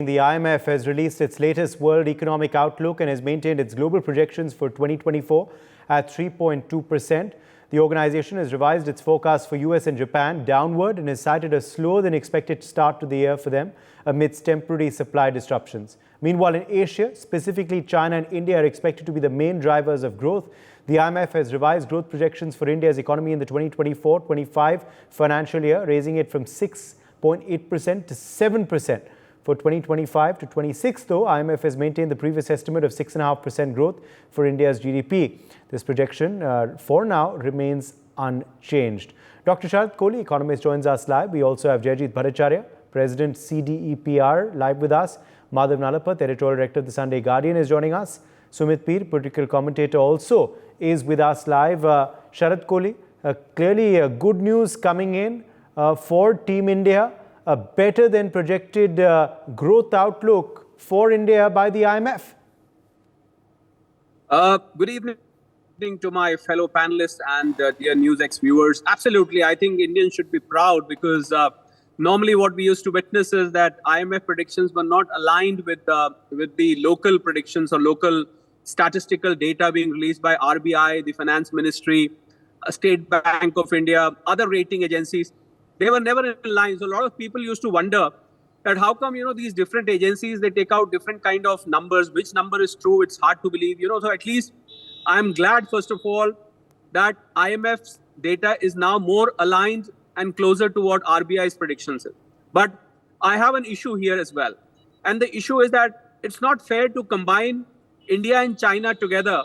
the IMF has released its latest world economic outlook and has maintained its global projections for 2024 at 3.2%. The organization has revised its forecast for US and Japan downward and has cited a slower than expected start to the year for them amidst temporary supply disruptions. Meanwhile, in Asia, specifically China and India, are expected to be the main drivers of growth. The IMF has revised growth projections for India's economy in the 2024-25 financial year, raising it from 6.8% to 7%. For 2025 to 26, though, IMF has maintained the previous estimate of 6.5% growth for India's GDP. This projection, for now, remains unchanged. Dr. Sharad Kohli, economist, joins us live. We also have Jayajit Bhattacharya, President CDEPR, live with us. Madhav Nalapat, editorial director of the Sunday Guardian, is joining us. Sumit Peer, political commentator, also is with us live. Sharad Kohli, clearly good news coming in for Team India. A better than projected growth outlook for India by the IMF. Good evening to my fellow panelists and dear NewsX viewers. Absolutely, I think Indians should be proud because normally what we used to witness is that IMF predictions were not aligned with the local predictions or local statistical data being released by RBI, the Finance Ministry, State Bank of India, other rating agencies. They were never in line. So a lot of people used to wonder that how come, these different agencies, they take out different kind of numbers. Which number is true? It's hard to believe, So at least I'm glad, first of all, that IMF's data is now more aligned and closer to what RBI's predictions is. But I have an issue here as well. And the issue is that it's not fair to combine India and China together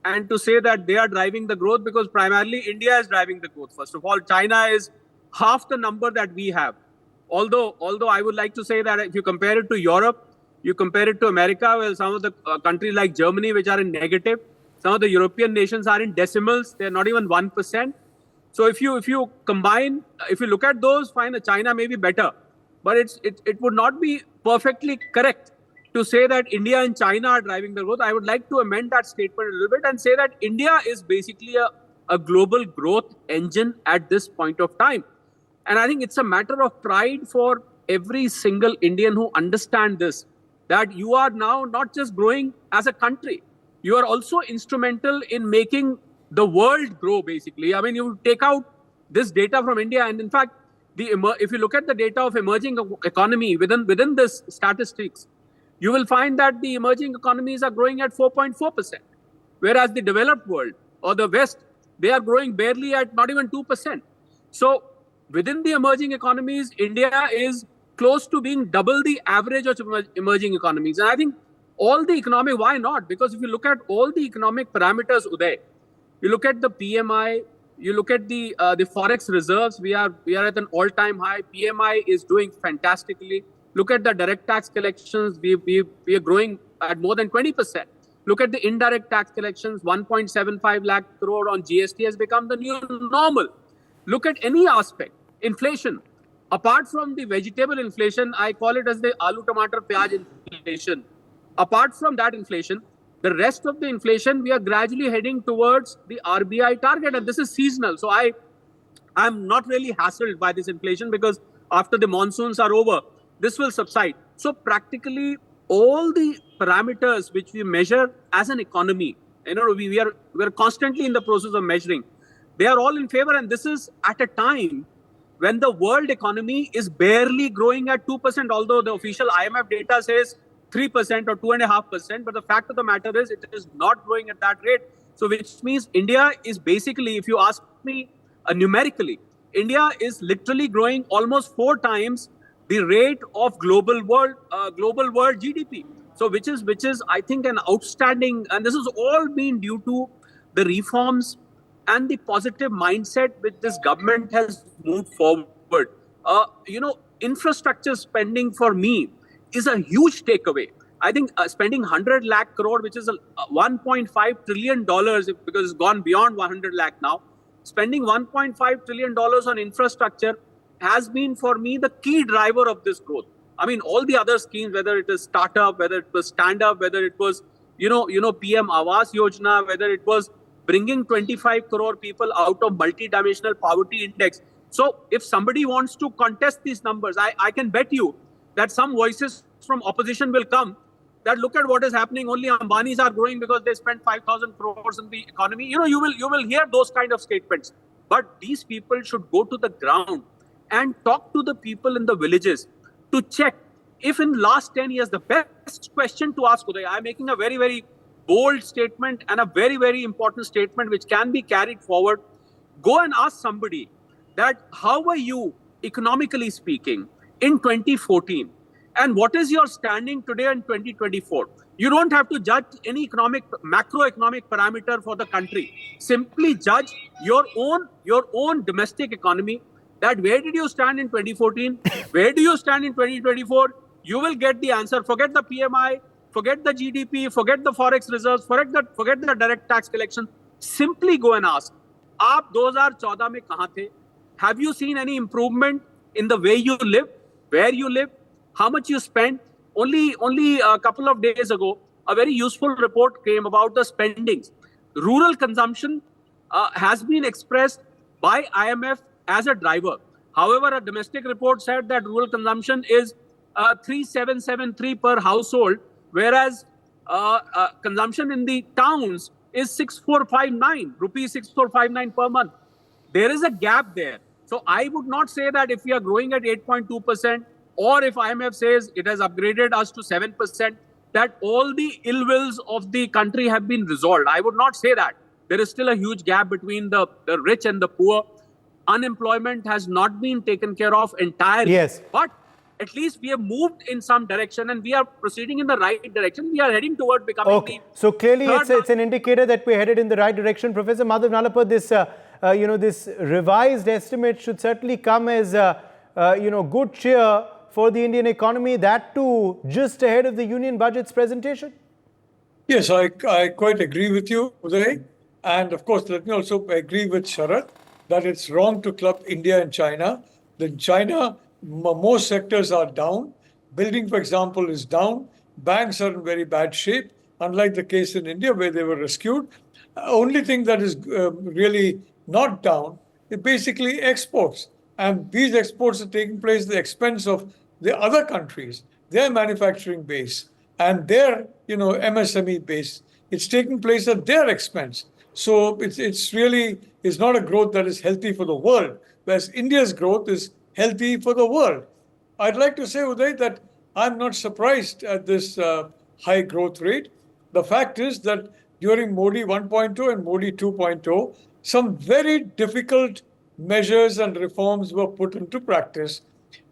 and to say that they are driving the growth, because primarily India is driving the growth. First of all, China is half the number that we have. Although I would like to say that if you compare it to Europe, you compare it to America, well, some of the countries like Germany, which are in negative, some of the European nations are in decimals. They're not even 1%. So if you combine, if you look at those, fine, China may be better. But it would not be perfectly correct to say that India and China are driving the growth. I would like to amend that statement a little bit and say that India is basically a global growth engine at this point of time. And I think it's a matter of pride for every single Indian who understands this, that you are now not just growing as a country, you are also instrumental in making the world grow, basically. I mean, you take out this data from India, and in fact, if you look at the data of emerging economy within this statistics, you will find that the emerging economies are growing at 4.4%, whereas the developed world or the West, they are growing barely at not even 2%. So within the emerging economies, India is close to being double the average of emerging economies. And I think all the economic, why not? Because if you look at all the economic parameters, Uday, you look at the PMI, you look at the forex reserves, we are at an all-time high. PMI is doing fantastically. Look at the direct tax collections, we are growing at more than 20%. Look at the indirect tax collections, 1.75 lakh crore on GST has become the new normal. Look at any aspect. Inflation, apart from the vegetable inflation, I call it as the aloo tomato pyaj inflation. Apart from that inflation, the rest of the inflation, we are gradually heading towards the RBI target, and this is seasonal. So I'm not really hassled by this inflation because after the monsoons are over, this will subside. So practically all the parameters which we measure as an economy, we are constantly in the process of measuring. They are all in favor, and this is at a time when the world economy is barely growing at 2%, although the official IMF data says 3% or 2.5%. But the fact of the matter is it is not growing at that rate. So which means India is basically, if you ask me numerically, India is literally growing almost 4 times the rate of global world GDP. So which is I think an outstanding, and this has all been due to the reforms and the positive mindset which this government has moved forward. Infrastructure spending for me is a huge takeaway. I think spending 100 lakh crore, which is $1.5 trillion, because it's gone beyond 100 lakh now, spending $1.5 trillion on infrastructure has been for me the key driver of this growth. I mean, all the other schemes, whether it is startup, whether it was stand up, whether it was, PM Awas Yojana, whether it was bringing 25 crore people out of multi-dimensional poverty index. So if somebody wants to contest these numbers, I can bet you that some voices from opposition will come that look at what is happening. Only Ambanis are growing because they spent 5,000 crores in the economy. You will hear those kind of statements. But these people should go to the ground and talk to the people in the villages to check if in last 10 years, the best question to ask, Uday, I'm making a very, very bold statement and a very, very important statement which can be carried forward. Go and ask somebody that how were you economically speaking in 2014 and what is your standing today in 2024. You don't have to judge any macroeconomic parameter for the country. Simply judge your own domestic economy, that where did you stand in 2014, where do you stand in 2024. You will get the answer. Forget the PMI, forget the GDP, forget the forex reserves, forget the direct tax collection. Simply go and ask, आप 2014 में कहाँ थे? Have you seen any improvement in the way you live, where you live, how much you spend? Only a couple of days ago, a very useful report came about the spendings. Rural consumption has been expressed by IMF as a driver. However, a domestic report said that rural consumption is 3,773 per household, whereas consumption in the towns is 6,459 rupees, 6,459 per month. There is a gap there. So I would not say that if we are growing at 8.2%, or if IMF says it has upgraded us to 7%, that all the ill wills of the country have been resolved. I would not say that. There is still a huge gap between the rich and the poor. Unemployment has not been taken care of entirely. Yes. But at least we have moved in some direction and we are proceeding in the right direction. We are heading toward becoming okay. So clearly it's an indicator that we're headed in the right direction. Professor Madhav Nalapur, this revised estimate should certainly come as good cheer for the Indian economy, that too just ahead of the Union Budget's presentation. Yes, I quite agree with you, Uday. And of course, let me also agree with Sharath that it's wrong to club India and China. In China, most sectors are down. Building, for example, is down. Banks are in very bad shape, unlike the case in India where they were rescued. Only thing that is really not down is basically exports. And these exports are taking place at the expense of the other countries, their manufacturing base and their MSME base. It's taking place at their expense. So it's really is not a growth that is healthy for the world, whereas India's growth is healthy for the world. I'd like to say, Uday, that I'm not surprised at this high growth rate. The fact is that during Modi 1.0 and Modi 2.0, some very difficult measures and reforms were put into practice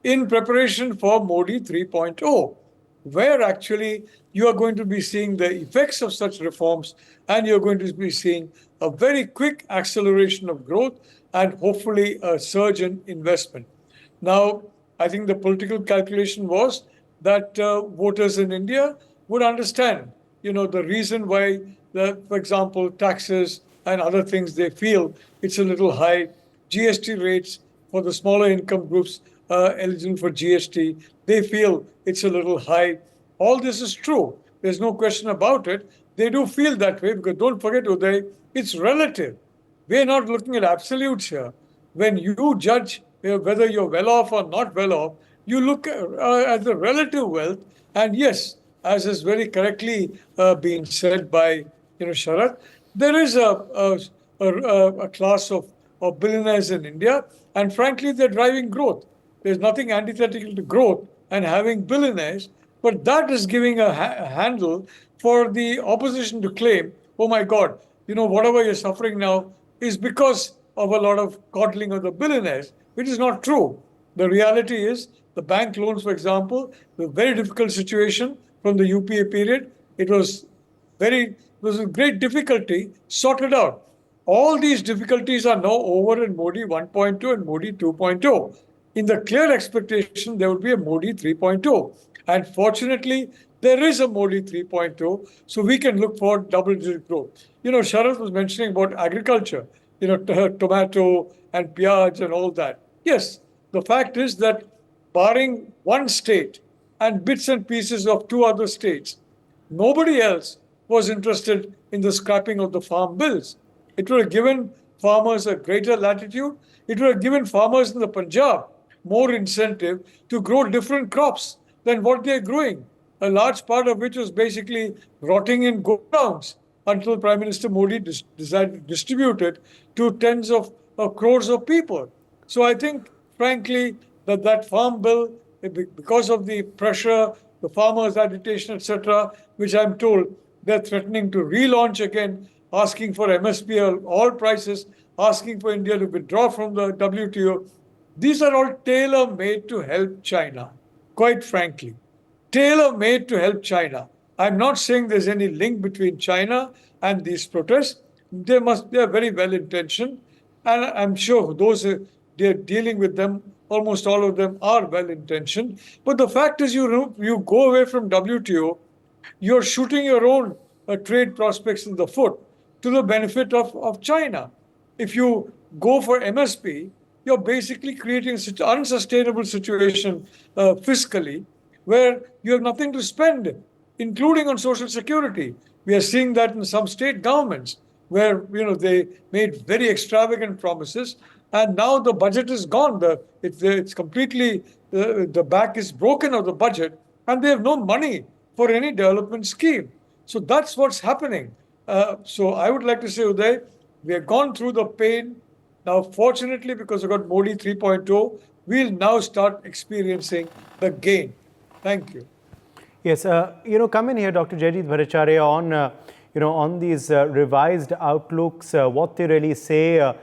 in preparation for Modi 3.0, where actually you are going to be seeing the effects of such reforms and you're going to be seeing a very quick acceleration of growth and hopefully a surge in investment. Now, I think the political calculation was that voters in India would understand, the reason why, for example, taxes and other things, they feel it's a little high. GST rates for the smaller income groups eligible for GST, they feel it's a little high. All this is true. There's no question about it. They do feel that way because don't forget, Uday, it's relative. We're not looking at absolutes here. When you judge whether you're well off or not well off, you look at the relative wealth. And yes, as is very correctly being said by Sharath, there is a class of billionaires in India, and frankly, they're driving growth. There's nothing antithetical to growth and having billionaires, but that is giving a handle for the opposition to claim, oh my God, whatever you're suffering now is because of a lot of coddling of the billionaires, which is not true. The reality is the bank loans, for example, the very difficult situation from the UPA period, it was a great difficulty sorted out. All these difficulties are now over in Modi 1.2 and Modi 2.0. In the clear expectation, there would be a Modi 3.0. And fortunately, there is a Modi 3.0, so we can look for double-digit growth. Sharath was mentioning about agriculture, tomato and piyaj and all that. Yes, the fact is that barring one state and bits and pieces of two other states, nobody else was interested in the scrapping of the farm bills. It would have given farmers a greater latitude. It would have given farmers in the Punjab more incentive to grow different crops than what they're growing, a large part of which was basically rotting in godowns until Prime Minister Modi decided to distribute it to tens of crores of people. So I think, frankly, that farm bill, because of the pressure, the farmers' agitation, etc., which I'm told they're threatening to relaunch again, asking for MSP all prices, asking for India to withdraw from the WTO. These are all tailor-made to help China, quite frankly. Tailor-made to help China. I'm not saying there's any link between China and these protests. They are very well intentioned, and I'm sure those they're dealing with them, almost all of them are well intentioned. But the fact is, you go away from WTO, you're shooting your own trade prospects in the foot to the benefit of China. If you go for MSP, you're basically creating such an unsustainable situation fiscally where you have nothing to spend, including on social security. We are seeing that in some state governments where they made very extravagant promises, and now the budget is gone. It's completely the back is broken of the budget, and they have no money for any development scheme. So that's what's happening. So I would like to say, Uday, we have gone through the pain. Now, fortunately, because we've got Modi 3.0, we'll now start experiencing the gain. Thank you. Yes, come in here, Dr. Jaydeep Bhattacharya, on on these revised outlooks, what they really say,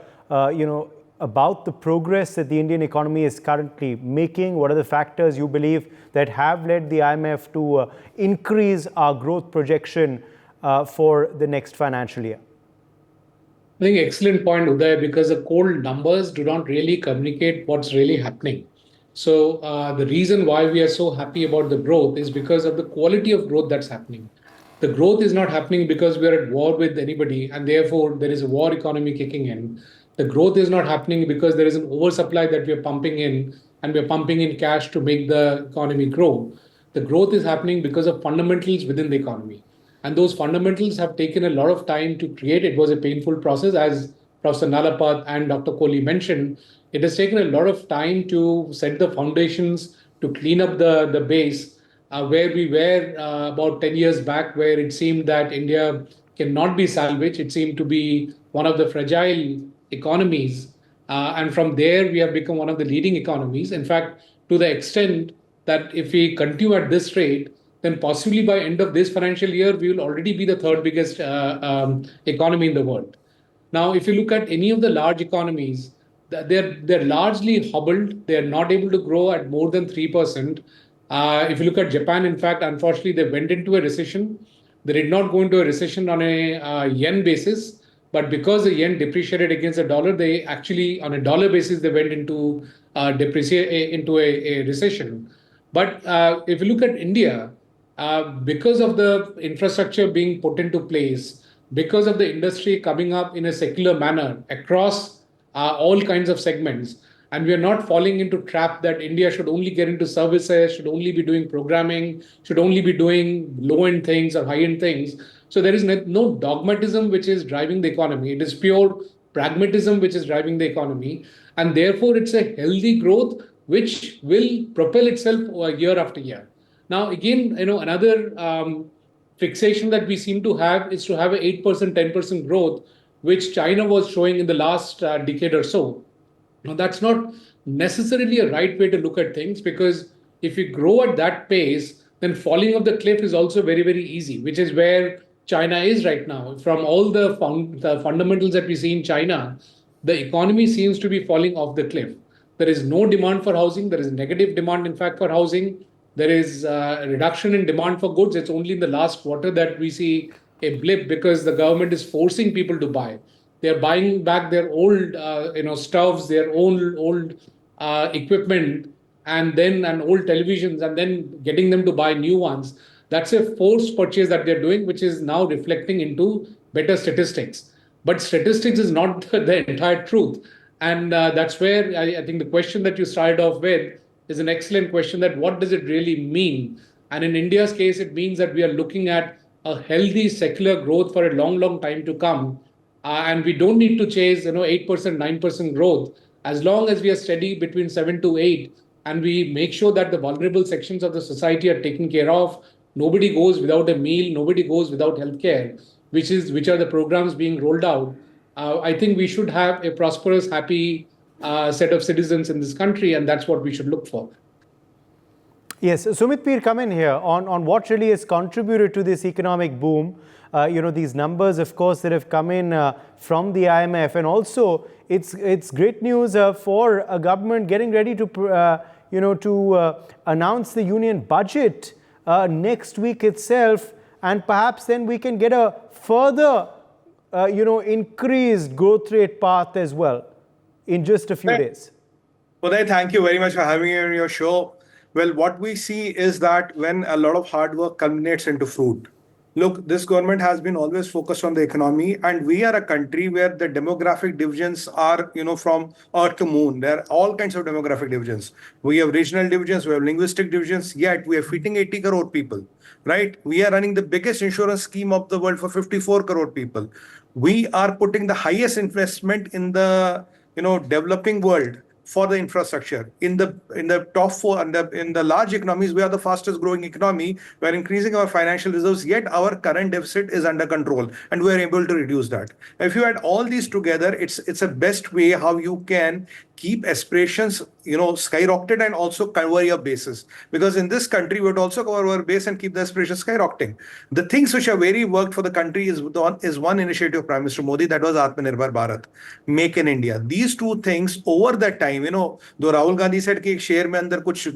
about the progress that the Indian economy is currently making. What are the factors you believe that have led the IMF to increase our growth projection for the next financial year? I think excellent point, Uday, because the cold numbers do not really communicate what's really happening. So the reason why we are so happy about the growth is because of the quality of growth that's happening. The growth is not happening because we are at war with anybody and therefore there is a war economy kicking in. The growth is not happening because there is an oversupply that we are pumping in and we are pumping in cash to make the economy grow. The growth is happening because of fundamentals within the economy. And those fundamentals have taken a lot of time to create. It was a painful process, as Professor Nalapat and Dr. Kohli mentioned. It has taken a lot of time to set the foundations, to clean up the base, where we were about 10 years back, where it seemed that India cannot be salvaged. It seemed to be one of the fragile economies. And from there, we have become one of the leading economies. In fact, to the extent that if we continue at this rate, then possibly by end of this financial year, we will already be the third biggest economy in the world. Now, if you look at any of the large economies, they're largely hobbled. They're not able to grow at more than 3%. If you look at Japan, in fact, unfortunately, they went into a recession. They did not go into a recession on a yen basis, but because the yen depreciated against the dollar, they actually, on a dollar basis, they went into a recession. But if you look at India, because of the infrastructure being put into place, because of the industry coming up in a secular manner across all kinds of segments, and we are not falling into trap that India should only get into services, should only be doing programming, should only be doing low-end things or high-end things. So there is no dogmatism which is driving the economy. It is pure pragmatism which is driving the economy. And therefore, it's a healthy growth which will propel itself year after year. Now, again, another fixation that we seem to have is to have an 8%, 10% growth, which China was showing in the last decade or so. Now, that's not necessarily a right way to look at things, because if you grow at that pace, then falling off the cliff is also very, very easy, which is where China is right now. From all the fundamentals that we see in China, the economy seems to be falling off the cliff. There is no demand for housing. There is negative demand, in fact, for housing. There is a reduction in demand for goods. It's only in the last quarter that we see a blip because the government is forcing people to buy. They're buying back their old, stoves, their old equipment, and old televisions, and then getting them to buy new ones. That's a forced purchase that they're doing, which is now reflecting into better statistics. But statistics is not the entire truth. And that's where I think the question that you started off with is an excellent question, that what does it really mean? And in India's case, it means that we are looking at a healthy secular growth for a long, long time to come. And we don't need to chase 8%, 9% growth. As long as we are steady between 7 to 8, and we make sure that the vulnerable sections of the society are taken care of. Nobody goes without a meal, nobody goes without healthcare, which are the programs being rolled out. I think we should have a prosperous, happy set of citizens in this country, and that's what we should look for. Yes, Sumit Peer, come in here on what really has contributed to this economic boom. These numbers, of course, that have come in from the IMF, and also it's great news for a government getting ready to announce the union budget next week itself, and perhaps then we can get a further increased growth rate path as well in just a few days. Uday, thank you very much for having me on your show. Well, what we see is that when a lot of hard work culminates into fruit. Look, this government has been always focused on the economy, and we are a country where the demographic divisions are, from earth to moon. There are all kinds of demographic divisions. We have regional divisions, we have linguistic divisions, yet we are feeding 80 crore people, right? We are running the biggest insurance scheme of the world for 54 crore people. We are putting the highest investment in the, developing world for the infrastructure. In the top four, in the large economies, we are the fastest growing economy. We are increasing our financial reserves, yet our current deficit is under control, and we are able to reduce that. If you add all these together, it's a best way how you can keep aspirations, skyrocketed, and also cover your bases. Because in this country, we would also cover our base and keep the aspirations skyrocketing. The things which have very worked for the country is one initiative of Prime Minister Modi, that was Atmanirbhar Bharat, Make in India. These two things over that time, though Rahul Gandhi said कि एक शेर में अंदर कुछ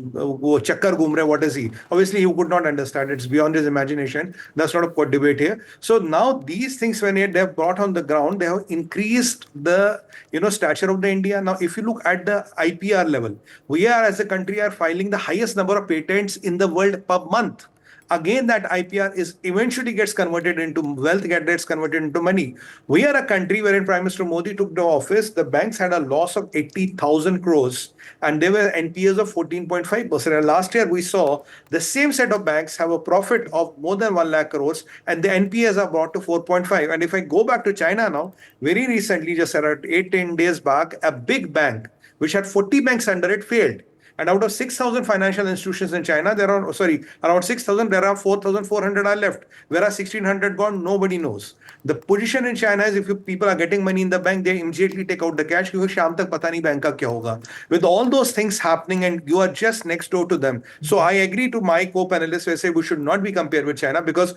वो चक्कर घूम रहे, what is he? Obviously, he could not understand. It's beyond his imagination. That's not a debate here. So now these things, when they have brought on the ground, they have increased the stature of the India. Now, if you look at the IPR level, we are as a country are filing the highest number of patents in the world per month. Again, that IPR is eventually gets converted into wealth, gets converted into money. We are a country wherein Prime Minister Modi took the office, the banks had a loss of 80,000 crores and there were NPAs of 14.5%. And last year we saw the same set of banks have a profit of more than 1 lakh crores and the NPAs are brought to 4.5. And if I go back to China now, very recently, just around 8-10 days back, a big bank which had 40 banks under it failed. And out of 6,000 financial institutions in China, around 6,000, there are 4,400 are left. Where are 1,600 gone? Nobody knows. The position in China is if people are getting money in the bank, they immediately take out the cash. Because शाम तक पता नहीं bank का क्या होगा. With all those things happening and you are just next door to them. So I agree to my co-panelists who say we should not be compared with China, because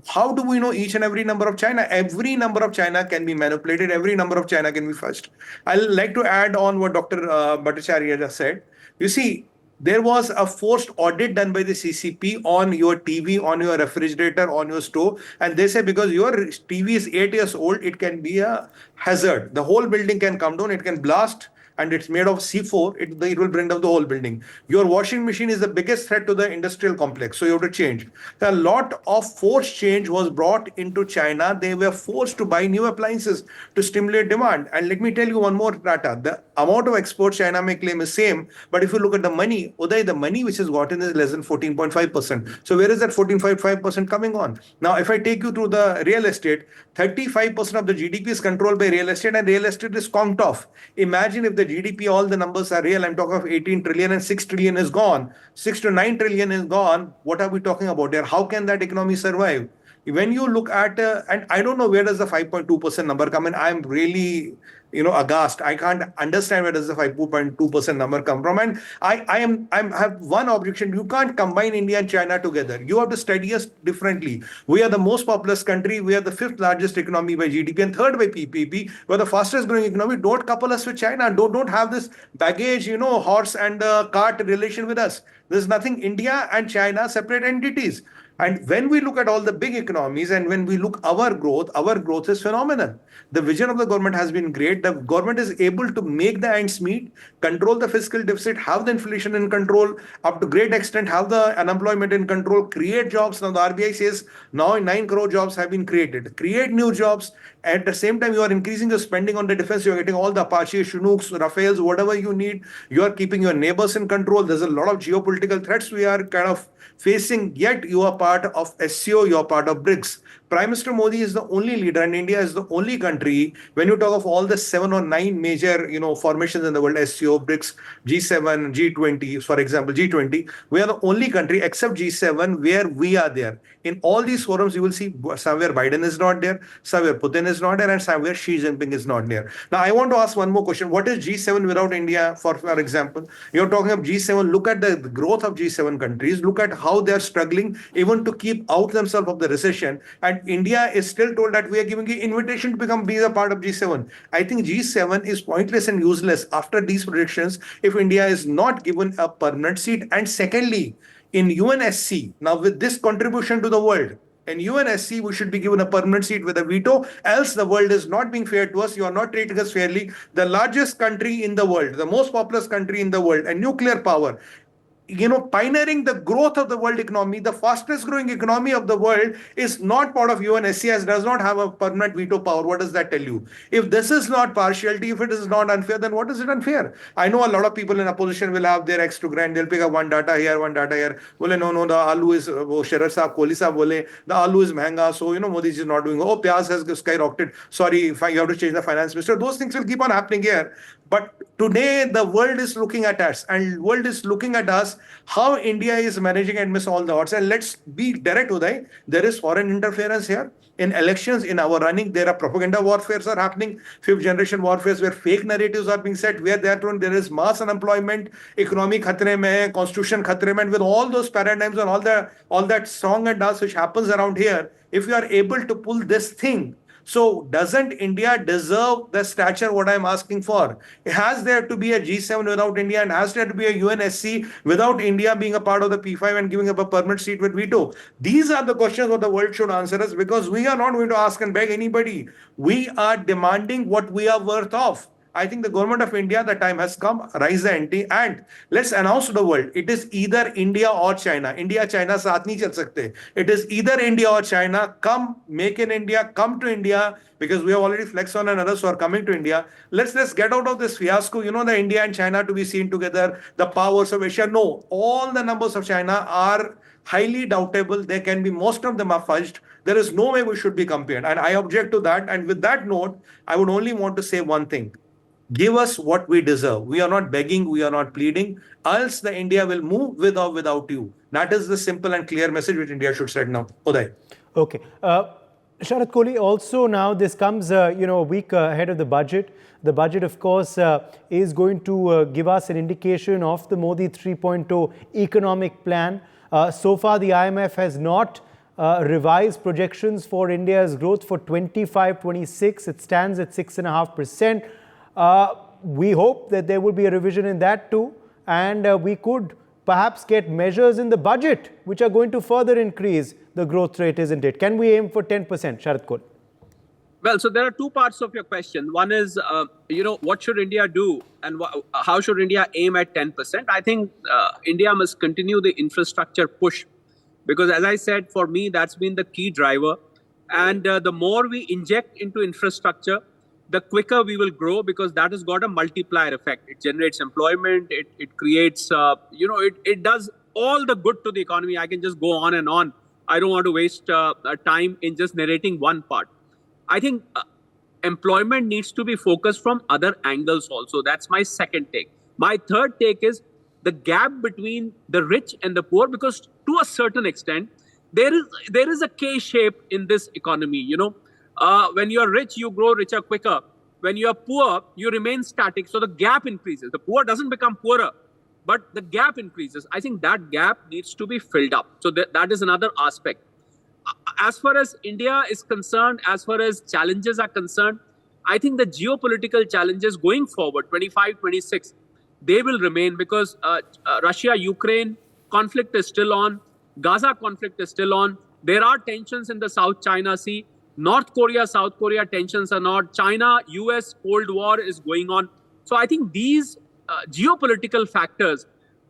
how do we know each and every number of China? Every number of China can be manipulated. Every number of China can be fudged. I'd like to add on what Dr. Bhattacharya just said. You see, there was a forced audit done by the CCP on your TV, on your refrigerator, on your stove. And they say because your TV is 8 years old, it can be a hazard. The whole building can come down, it can blast. And it's made of C4, it will bring down the whole building. Your washing machine is the biggest threat to the industrial complex. So you have to change. A lot of forced change was brought into China. They were forced to buy new appliances to stimulate demand. And let me tell you one more data. The amount of exports China may claim is same. But if you look at the money, Uday, the money which is gotten is less than 14.5%. So where is that 14.5% coming on? Now, if I take you through the real estate, 35% of the GDP is controlled by real estate, and real estate is conked off. Imagine if the GDP, all the numbers are real. I'm talking of 18 trillion and 6 trillion is gone. 6 to 9 trillion is gone. What are we talking about there? How can that economy survive? When you look at, and I don't know where does the 5.2% number come in. I'm really, aghast. I can't understand where does the 5.2% number come from. And I have one objection. You can't combine India and China together. You have to study us differently. We are the most populous country. We are the 5th largest economy by GDP and 3rd by PPP. We're the fastest growing economy. Don't couple us with China. Don't have this baggage, horse and cart relation with us. There's nothing. India and China separate entities. And when we look at all the big economies and when we look our growth is phenomenal. The vision of the government has been great. The government is able to make the ends meet, control the fiscal deficit, have the inflation in control, up to great extent, have the unemployment in control, create jobs. Now the RBI says now 9 crore jobs have been created. Create new jobs. At the same time, you are increasing your spending on the defense. You are getting all the Apache, Chinooks, Rafales, whatever you need. You are keeping your neighbors in control. There's a lot of geopolitical threats we are kind of facing, yet you are part of SCO, you are part of BRICS. Prime Minister Modi is the only leader, and India is the only country, when you talk of all the 7 or 9 major, formations in the world, SCO, BRICS, G7, G20, for example, G20, we are the only country except G7 where we are there. In all these forums, you will see somewhere Biden is not there, somewhere Putin is not there, and somewhere Xi Jinping is not there. Now, I want to ask one more question. What is G7 without India, for example? You're talking of G7. Look at the growth of G7 countries. Look at how they're struggling even to keep out themselves of the recession. And India is still told that we are giving you invitation to be a part of G7. I think G7 is pointless and useless after these predictions if India is not given a permanent seat. And secondly, in UNSC, now with this contribution to the world, in UNSC, we should be given a permanent seat with a veto, else the world is not being fair to us. You are not treating us fairly. The largest country in the world, the most populous country in the world, and nuclear power, pioneering the growth of the world economy, the fastest growing economy of the world, is not part of UNSC, as does not have a permanent veto power. What does that tell you? If this is not partiality, if it is not unfair, then what is it unfair? I know a lot of people in opposition will have their X to grind. They'll pick up one data here, one data here. Bole, no, the aloo is, Sharar Saab, Kohli Saab bole, the aloo is mehenga, so, Modi is not doing, pyaz has skyrocketed. Sorry, you have to change the finance minister. Those things will keep on happening here. But today, the world is looking at us, and world is looking at us, how India is managing amidst all the odds. And let's be direct, Uday. There is foreign interference here. In elections, in our running, there are propaganda warfares are happening, fifth generation warfares where fake narratives are being set, where there is mass unemployment, economy khatre mein, constitution khatre mein, with all those paradigms and all that song and dance which happens around here. If you are able to pull this thing, so doesn't India deserve the stature what I'm asking for? Has there to be a G7 without India, and has there to be a UNSC without India being a part of the P5 and giving up a permanent seat with veto? These are the questions what the world should answer us, because we are not going to ask and beg anybody. We are demanding what we are worth of. I think the government of India, the time has come, rise the ante, and let's announce to the world, it is either India or China. India, China saath nahi chal sakte. It is either India or China. Come, make in India, come to India, because we have already flexed on and others who are coming to India. Let's get out of this fiasco. The India and China to be seen together, the powers of Asia. No, all the numbers of China are highly doubtable. They can be, most of them are fudged. There is no way we should be compared. And I object to that. And with that note, I would only want to say one thing. Give us what we deserve. We are not begging, we are not pleading, else the India will move with or without you. That is the simple and clear message which India should send now. Uday. Okay. Sharad Kohli, also now this comes, a week ahead of the budget. The budget, of course, is going to give us an indication of the Modi 3.0 economic plan. So far, the IMF has not revised projections for India's growth for 25-26. It stands at 6.5%. We hope that there will be a revision in that too, and we could perhaps get measures in the budget which are going to further increase the growth rate, isn't it? Can we aim for 10%, Sharad Kohli? Well, so there are two parts of your question. One is, what should India do, and how should India aim at 10%? I think India must continue the infrastructure push, because as I said, for me, that's been the key driver. And the more we inject into infrastructure, the quicker we will grow, because that has got a multiplier effect. It generates employment, it creates, it does all the good to the economy. I can just go on and on. I don't want to waste time in just narrating one part. I think employment needs to be focused from other angles also. That's my second take. My third take is the gap between the rich and the poor, because to a certain extent, there is a K-shape in this economy, When you are rich, you grow richer quicker. When you are poor, you remain static. So the gap increases. The poor doesn't become poorer, but the gap increases. I think that gap needs to be filled up. So that is another aspect. As far as India is concerned, as far as challenges are concerned, I think the geopolitical challenges going forward, 25, 26, they will remain, because Russia-Ukraine conflict is still on. Gaza conflict is still on. There are tensions in the South China Sea. North Korea, South Korea tensions are not. China, US Cold War is going on. So I think these geopolitical factors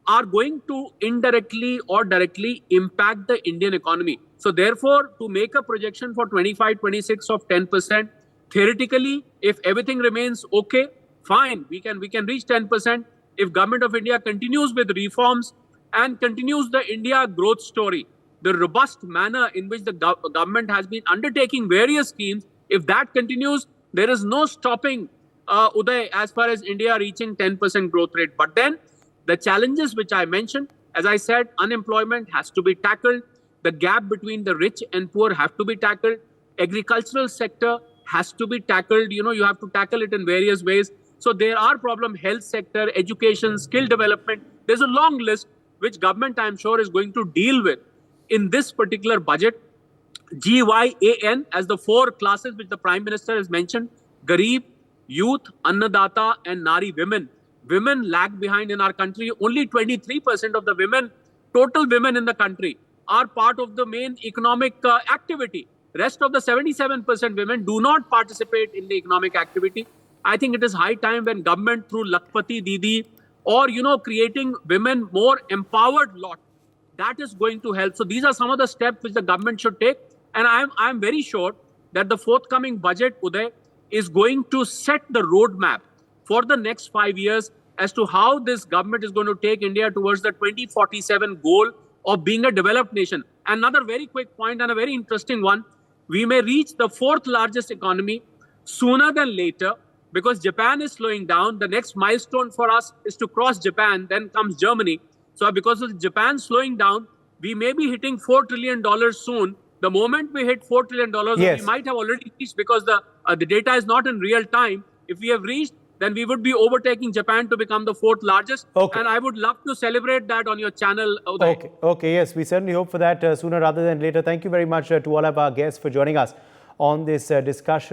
are going to indirectly or directly impact the Indian economy. So therefore, to make a projection for 25, 26 of 10%, theoretically, if everything remains okay, fine, we can reach 10%. If Government of India continues with reforms, and continues the India growth story, the robust manner in which the government has been undertaking various schemes, if that continues, there is no stopping, Uday, as far as India reaching 10% growth rate. But then the challenges which I mentioned, as I said, unemployment has to be tackled. The gap between the rich and poor have to be tackled. Agricultural sector has to be tackled. You have to tackle it in various ways. So there are problems, health sector, education, skill development. There's a long list which government, I'm sure, is going to deal with in this particular budget. GYAN as the four classes which the Prime Minister has mentioned: Garib, Youth, Annadata, and Nari women. Women lag behind in our country. Only 23% of the women, total women in the country, are part of the main economic activity. Rest of the 77% women do not participate in the economic activity. I think it is high time when government through Lakpati Didi or, creating women more empowered lot, that is going to help. So these are some of the steps which the government should take. And I'm very sure that the forthcoming budget, Uday, is going to set the roadmap for the next 5 years as to how this government is going to take India towards the 2047 goal of being a developed nation. Another very quick point and a very interesting one: we may reach the fourth largest economy sooner than later because Japan is slowing down. The next milestone for us is to cross Japan, then comes Germany. So because of Japan slowing down, we may be hitting $4 trillion soon. The moment we hit $4 trillion, Yes. we might have already reached, because the data is not in real time. If we have reached, then we would be overtaking Japan to become the fourth largest. Okay. And I would love to celebrate that on your channel, Uday. Okay, yes, we certainly hope for that sooner rather than later. Thank you very much to all of our guests for joining us on this discussion.